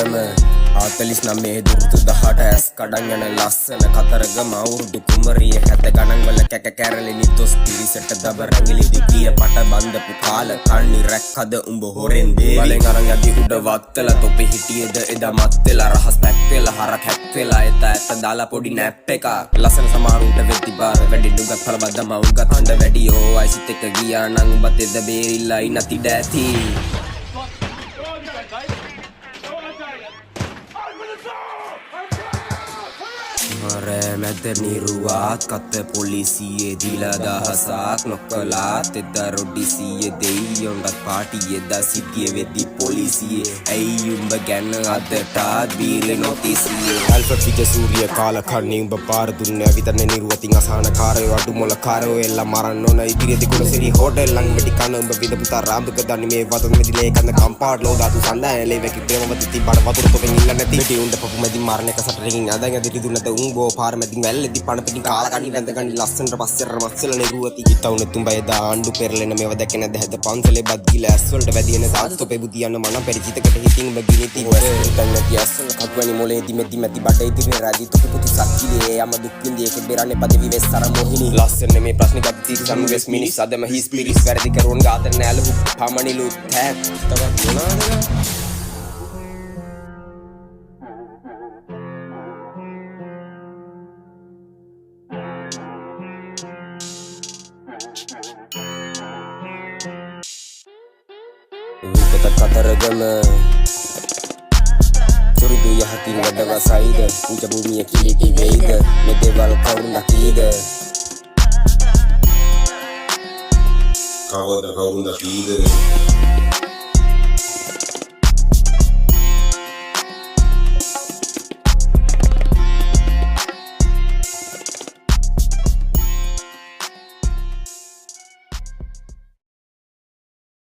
කතරගම 49 දුරුතු 18 ඇස් කඩන් යන ලස්සන කතරගම අවුරුදු කුමරිය 70 ගණන් වල කැක කැරලෙනි තොස් පිරිසට දබ රැඟිලි දිගිය පට බන්දපු කාල කන්නි රැක්කද උඹ හොරෙන් දේවි වලෙන් අරන් යදි උඩ වත්තලා තොපි හිටියේද එදා මත් වෙලා රහස් පැක් වෙලා හරක් හැක් වෙලා ඇත දාලා පොඩි නැප් එක ලස්සන සමහරුන්ට වෙති බාර වැඩි නුගත් පළබද්දම උගත් හඳ වැඩි ඕ අයිසිත් එක ගියා නම් උඹත් එද බේරිලා ඉන්න තිඩ ඇති Mare mette niruat katte polisiye dila dahsak nokkalat edda rodisiye dei ondat party edda city veddi polisiye ei umba ganna adata bire notisiye alfa vijay surya kala khanni umba par dunne vitanne niruwatin asana karayo adu mola karayo ella maranno na idiredi kulaseri hotel lang medi kana umba vidaputa ramduka danni me wadan medile kanna kampad lo datu sanda ele veki premavati tibada wadur to illa nati medi unda papu medi marne ka satring adanga diri dunata umbo par medi වැල්ලෙදි පණපිටින් කාලා කණි වැඳ ගනි ලස්සනට පස්සෙර මස්සල නෙරුවති හිටවුන තුඹය දාණ්ඩු පෙරලෙන මේව දැක නැද හැද පන්සලේ බත් ගිල ඇස් වලට වැදින සාස්තොපේ බුදියන්න මන පරිචිතකට හිතින් බගිනි තිබ්බ තන්න කියස්සන කපුවනි මොලේදි මෙදි මැති බඩේ දිනේ රාජි තුපු පුතු සක්කිලේ යම දුක් විඳියේ කෙබරන්නේ පදවි වෙස්සර මොහිනි ලස්සන මේ ප්‍රශ්න ගත් තීර සම්ගෙස් මිනිස් අදම හිස් පිරිස් වැරදි කරුවන් ගාතර නෑලු පමණිලු තැක් තවත් මොනවාද කතරගම සුරුදු යහතින් වැඩවසයිද උජ භූමිය කිලිටි වෙයිද මේ දේවල් කවුරු නැතිද කවද කවුරු නැතිද